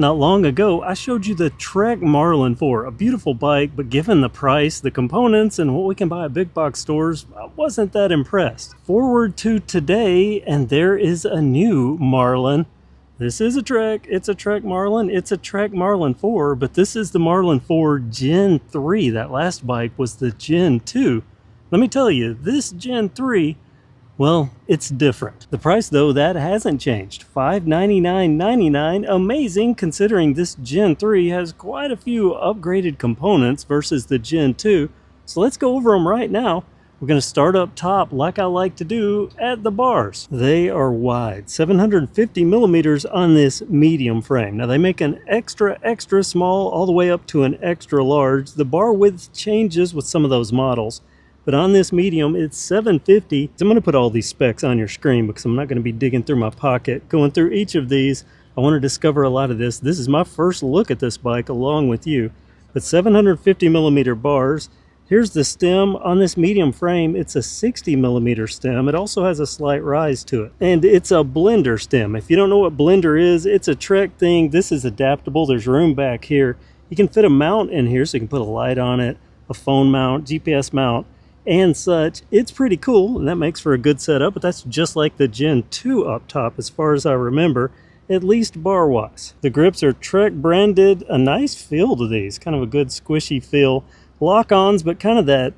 Not long ago, I showed you the Trek Marlin 4, a beautiful bike, but given the price, the components, and what we can buy at big box stores, I wasn't that impressed. Forward to today, and there is a new Marlin. This is a Trek, it's a Trek Marlin, it's a Trek Marlin 4, but this is the Marlin 4 Gen 3. That last bike was the Gen 2. Let me tell you, this Gen 3, well, it's different. The price, though, that hasn't changed. $599.99. Amazing, considering this Gen 3 has quite a few upgraded components versus the Gen 2. So let's go over them right now. We're going to start up top, like I like to do, at the bars. They are wide, 750 millimeters on this medium frame. Now, they make an extra small all the way up to an extra large. The bar width changes with some of those models. But on this medium, it's 750. So I'm going to put all these specs on your screen because I'm not going to be digging through my pocket. Going through each of these, I want to discover a lot of this. This is my first look at this bike along with you. But 750 millimeter bars. Here's the stem. On this medium frame, it's a 60 millimeter stem. It also has a slight rise to it. And it's a blender stem. If you don't know what blender is, it's a Trek thing. This is adaptable. There's room back here. You can fit a mount in here so you can put a light on it, a phone mount, GPS mount, and such. It's pretty cool, and that makes for a good setup, but that's just like the Gen 2 up top as far as I remember, at least bar-wise. The grips are Trek branded. A nice feel to these, kind of a good squishy feel. Lock-ons, but kind of that,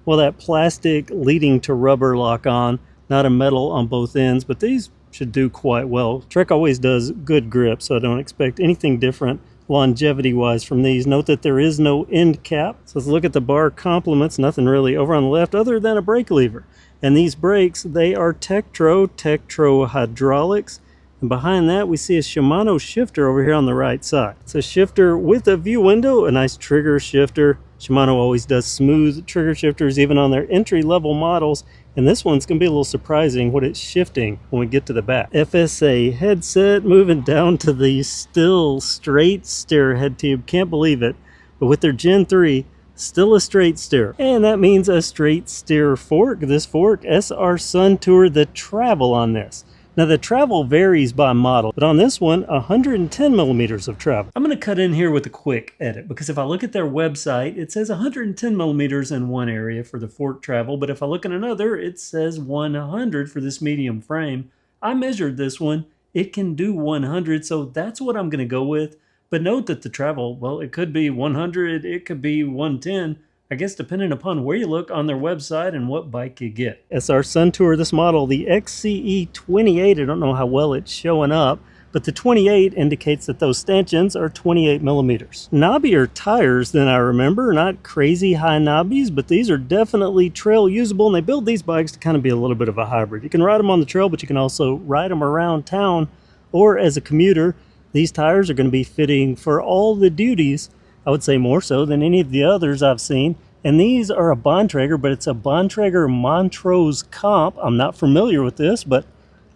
well, that plastic leading to rubber lock-on, not a metal on both ends, but these should do quite well. Trek always does good grips, so I don't expect anything different longevity-wise from these. Note that there is no end cap. So let's look at the bar complements. Nothing really over on the left other than a brake lever. And these brakes, they are Tektro hydraulics. And behind that, we see a Shimano shifter over here on the right side. It's a shifter with a view window, a nice trigger shifter. Shimano always does smooth trigger shifters, even on their entry-level models. And this one's going to be a little surprising what it's shifting when we get to the back. FSA headset, moving down to the still straight steer head tube. Can't believe it. But with their Gen 3, still a straight steer. And that means a straight steer fork. This fork, SR Sun Tour, the travel on this. Now the travel varies by model, but on this one, 110 millimeters of travel. I'm going to cut in here with a quick edit because if I look at their website, it says 110 millimeters in one area for the fork travel, but if I look in another, it says 100 for this medium frame. I measured this one. It can do 100, so that's what I'm going to go with. But note that the travel, well, it could be 100, it could be 110. I guess depending upon where you look on their website and what bike you get. SR Sun Tour, this model, the XCE 28, I don't know how well it's showing up, but the 28 indicates that those stanchions are 28 millimeters. Knobbier tires than I remember, not crazy high knobbies, but these are definitely trail usable, and they build these bikes to kind of be a little bit of a hybrid. You can ride them on the trail, but you can also ride them around town, or as a commuter. These tires are going to be fitting for all the duties. I would say more so than any of the others I've seen. And these are a Bontrager, but it's a Bontrager Montrose Comp. I'm not familiar with this, but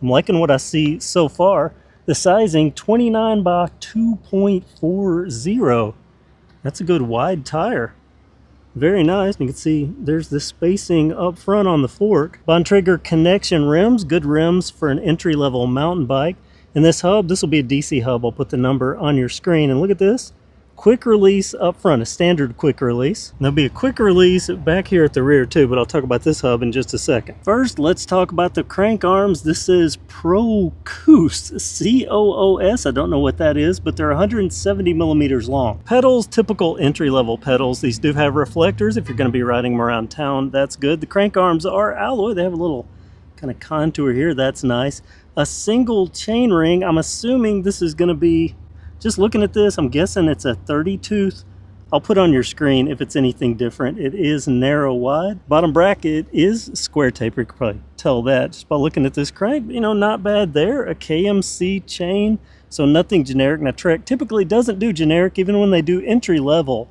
I'm liking what I see so far. The sizing, 29 by 2.40. That's a good wide tire. Very nice. You can see there's the spacing up front on the fork. Bontrager connection rims, good rims for an entry-level mountain bike. And this hub, this will be a DC hub. I'll put the number on your screen. And look at this. Quick release up front, a standard quick release. And there'll be a quick release back here at the rear too, but I'll talk about this hub in just a second. First, let's talk about the crank arms. This is Pro-Coos, C-O-O-S. I don't know what that is, but they're 170 millimeters long. Pedals, typical entry-level pedals. These do have reflectors. If you're going to be riding them around town, that's good. The crank arms are alloy. They have a little kind of contour here. That's nice. A single chain ring. I'm assuming this is going to be, just looking at this, I'm guessing it's a 30 tooth. I'll put on your screen if it's anything different. It is narrow wide. Bottom bracket is square taper. You can probably tell that just by looking at this crank. You know, not bad there. A KMC chain, so nothing generic. Now Trek typically doesn't do generic, even when they do entry level.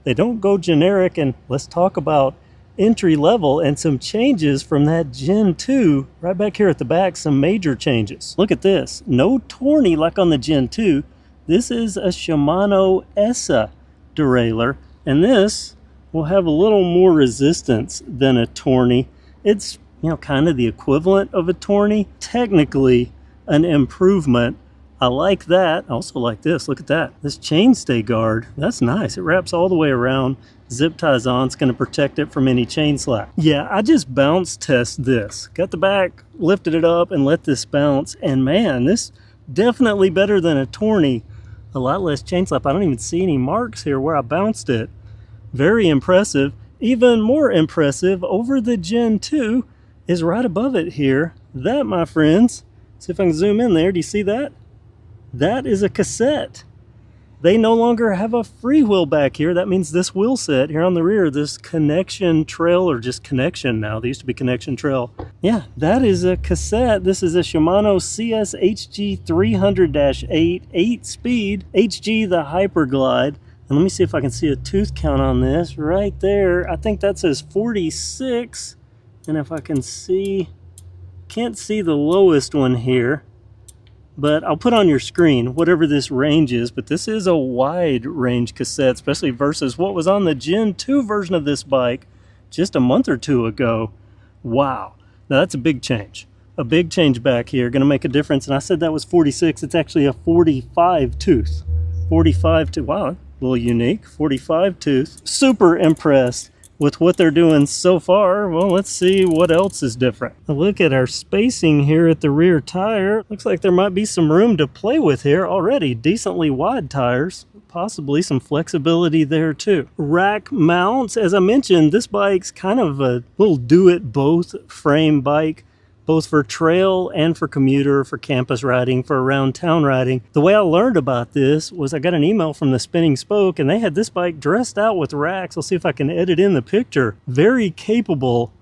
They don't go generic, and let's talk about entry level and some changes from that Gen 2. Right back here at the back, some major changes. Look at this. No tourney like on the Gen 2. This is a Shimano ESA derailleur, and this will have a little more resistance than a tourney. It's, you know, kind of the equivalent of a tourney. Technically an improvement. I like that. I also like this. Look at that. This chainstay guard. That's nice. It wraps all the way around. Zip ties on. It's going to protect it from any chain slack. Yeah, I just bounce test this. Got the back, lifted it up, and let this bounce. And man, this definitely better than a tourney. A lot less chain slap. I don't even see any marks here where I bounced it. Very impressive. Even more impressive, over the Gen 2 is right above it here. That, my friends, see if I can zoom in there. Do you see that? That is a cassette. They no longer have a freewheel back here. That means this wheel set here on the rear, this connection trail, or just connection now. They used to be connection trail. Yeah, that is a cassette. This is a Shimano CS HG 300-8, 8-speed, HG the Hyperglide. And let me see if I can see a tooth count on this. Right there, I think that says 46. And if I can see, can't see the lowest one here. But I'll put on your screen whatever this range is, but this is a wide range cassette, especially versus what was on the Gen 2 version of this bike just a month or two ago. Wow. Now that's a big change. A big change back here, gonna make a difference. And I said that was 46, it's actually a 45 tooth. 45 tooth, wow, a little unique, 45 tooth. Super impressed with what they're doing so far. Well, let's see what else is different. Look at our spacing here at the rear tire. Looks like there might be some room to play with here already. Decently wide tires, possibly some flexibility there too. Rack mounts, as I mentioned, this bike's kind of a little do-it-both frame bike, both for trail and for commuter, for campus riding, for around town riding. The way I learned about this was I got an email from the Spinning Spoke and they had this bike dressed out with racks. I'll see if I can edit in the picture. Very capable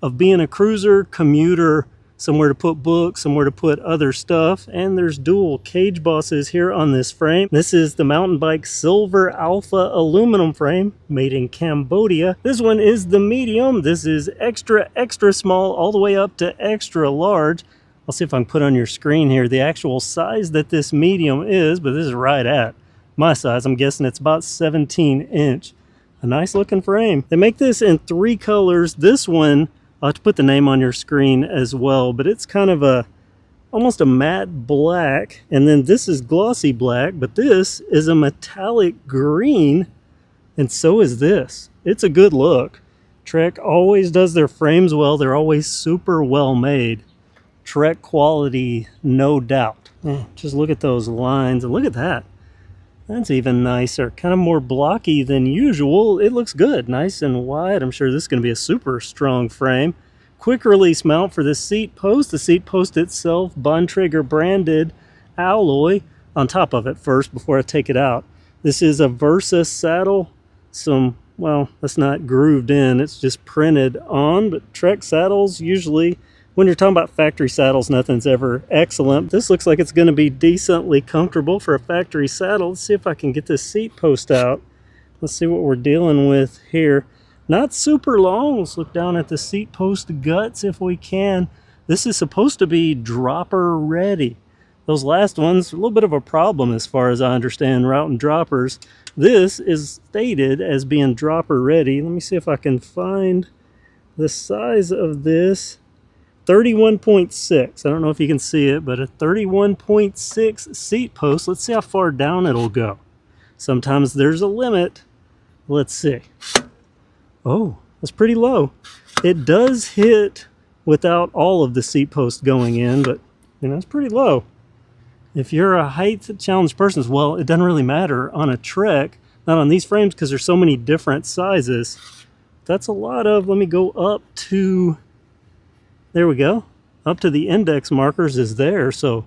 of being a cruiser, commuter, somewhere to put books, somewhere to put other stuff. And there's dual cage bosses here on this frame. This is the mountain bike Silver Alpha aluminum frame made in Cambodia. This one is the medium. This is extra, extra small all the way up to extra large. I'll see if I can put on your screen here the actual size that this medium is, but this is right at my size. I'm guessing it's about 17 inch. A nice looking frame. They make this in 3 colors. This one, I'll have to put the name on your screen as well, but it's kind of almost a matte black, and then this is glossy black, but this is a metallic green, and so is this. It's a good look. Trek always does their frames well. They're always super well made. Trek quality, no doubt. Just look at those lines, and look at that. That's even nicer, kind of more blocky than usual. It looks good, nice and wide. I'm sure this is going to be a super strong frame. Quick release mount for the seat post. The seat post itself, Bontrager branded alloy on top of it first before I take it out. This is a Versa saddle. Well, that's not grooved in, it's just printed on, but Trek saddles usually, when you're talking about factory saddles, nothing's ever excellent. This looks like it's going to be decently comfortable for a factory saddle. Let's see if I can get this seat post out. Let's see what we're dealing with here. Not super long. Let's look down at the seat post guts if we can. This is supposed to be dropper ready. Those last ones, a little bit of a problem as far as I understand, routing droppers. This is stated as being dropper ready. Let me see if I can find the size of this. 31.6. I don't know if you can see it, but a 31.6 seat post. Let's see how far down it'll go. Sometimes there's a limit. Let's see. Oh, that's pretty low. It does hit without all of the seat post going in, but you know, it's pretty low. If you're a height challenged person, well, it doesn't really matter on a Trek, not on these frames because there's so many different sizes. That's a lot of, let me go up to, there we go. Up to the index markers is there, so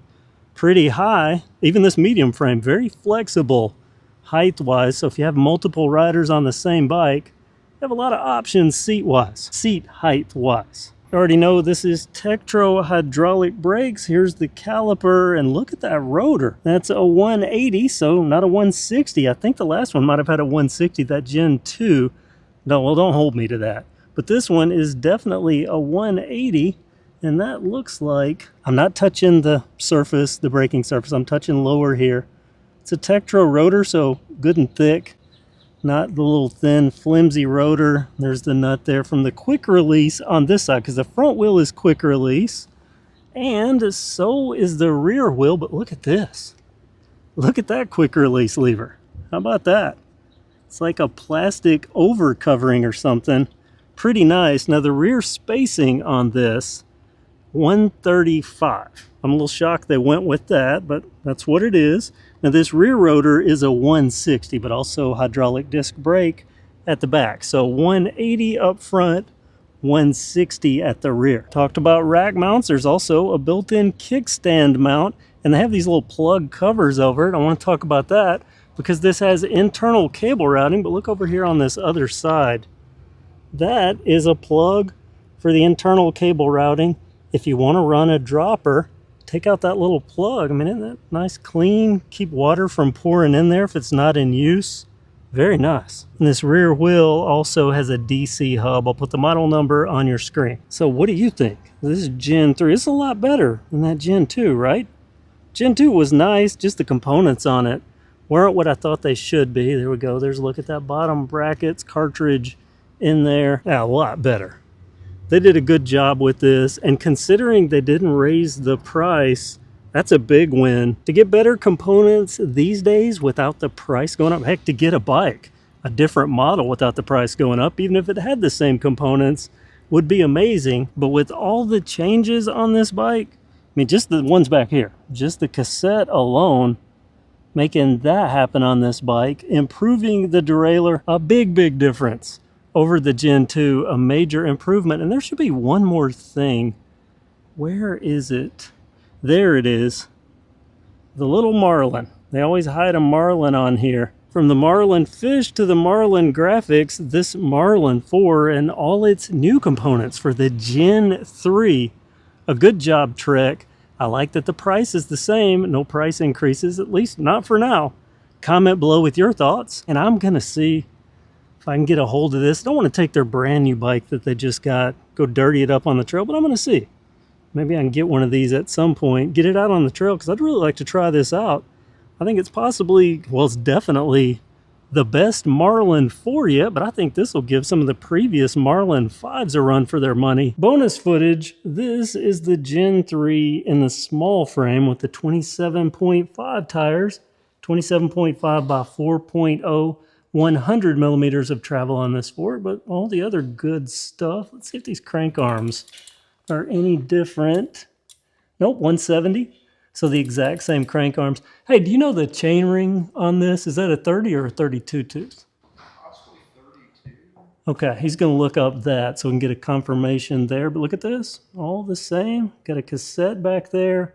pretty high. Even this medium frame, very flexible height-wise. So if you have multiple riders on the same bike, you have a lot of options seat-wise, seat height-wise. You already know this is Tektro hydraulic brakes. Here's the caliper, and look at that rotor. That's a 180, so not a 160. I think the last one might have had a 160, that Gen 2. No, well, don't hold me to that. But this one is definitely a 180, and that looks like, I'm not touching the surface, the braking surface, I'm touching lower here. It's a Tektro rotor, so good and thick, not the little thin, flimsy rotor. There's the nut there from the quick release on this side, because the front wheel is quick release, and so is the rear wheel, but look at this. Look at that quick release lever. How about that? It's like a plastic over covering or something. Pretty nice. Now the rear spacing on this, 135. I'm a little shocked they went with that, but that's what it is. Now this rear rotor is a 160, but also hydraulic disc brake at the back. So 180 up front, 160 at the rear. Talked about rack mounts. There's also a built-in kickstand mount, and they have these little plug covers over it. I want to talk about that because this has internal cable routing, but look over here on this other side. That is a plug for the internal cable routing. If you want to run a dropper, take out that little plug. I mean, isn't that nice, clean? Keep water from pouring in there if it's not in use. Very nice. And this rear wheel also has a DC hub. I'll put the model number on your screen. So what do you think? This is Gen 3. It's a lot better than that Gen 2, right? Gen 2 was nice, just the components on it weren't what I thought they should be. There we go. There's a look at that bottom brackets, cartridge in there. Yeah, a lot better. They did a good job with this, and considering they didn't raise the price, that's a big win. To get better components these days without the price going up, heck, to get a bike, a different model without the price going up, even if it had the same components, would be amazing. But with all the changes on this bike, I mean, just the ones back here, just the cassette alone, making that happen on this bike, improving the derailleur, a big difference over the Gen 2, a major improvement. And there should be one more thing. Where is it? There it is. The little Marlin. They always hide a Marlin on here. From the Marlin fish to the Marlin graphics, this Marlin 4 and all its new components for the Gen 3. A good job, Trek. I like that the price is the same. No price increases, at least not for now. Comment below with your thoughts, and I'm going to see if I can get a hold of this. I don't want to take their brand new bike that they just got, go dirty it up on the trail, but I'm going to see. Maybe I can get one of these at some point, get it out on the trail, because I'd really like to try this out. I think it's possibly, well, it's definitely the best Marlin 4 yet, but I think this will give some of the previous Marlin 5s a run for their money. Bonus footage, this is the Gen 3 in the small frame with the 27.5 tires, 27.5 by 4.0, 100 millimeters of travel on this Ford, but all the other good stuff. Let's see if these crank arms are any different. Nope, 170. So the exact same crank arms. Hey, do you know the chain ring on this? Is that a 30 or a 32 tooth? Possibly 32. Okay, he's going to look up that so we can get a confirmation there. But look at this, all the same. Got a cassette back there.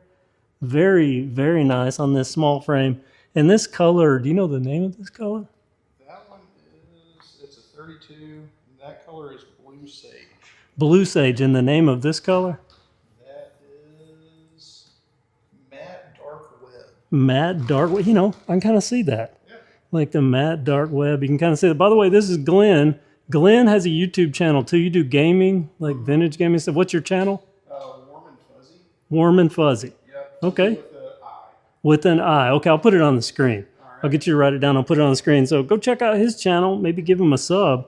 Very nice on this small frame. And this color, do you know the name of this color? That one is, it's a 32. And that color is Blue Sage. Blue Sage, and the name of this color? Matte dark web. You know, I can kind of see that. Yeah. Like the matte dark web. You can kind of see that. By the way, this is Glenn. Glenn has a YouTube channel too. You do gaming, like vintage gaming stuff. What's your channel? Warm and Fuzzy. Warm and Fuzzy. Yep. Okay. With an eye. With an eye. Okay, I'll put it on the screen. All right. I'll get you to write it down. I'll put it on the screen. So go check out his channel. Maybe give him a sub.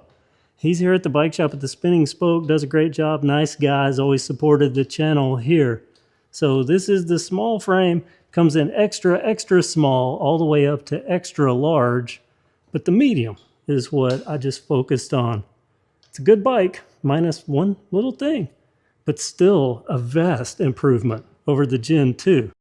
He's here at the bike shop at the Spinning Spoke. Does a great job. Nice guys. Always supported the channel here. So this is the small frame. Comes in extra small all the way up to extra large, but the medium is what I just focused on. It's a good bike, minus one little thing, but still a vast improvement over the Gen 2.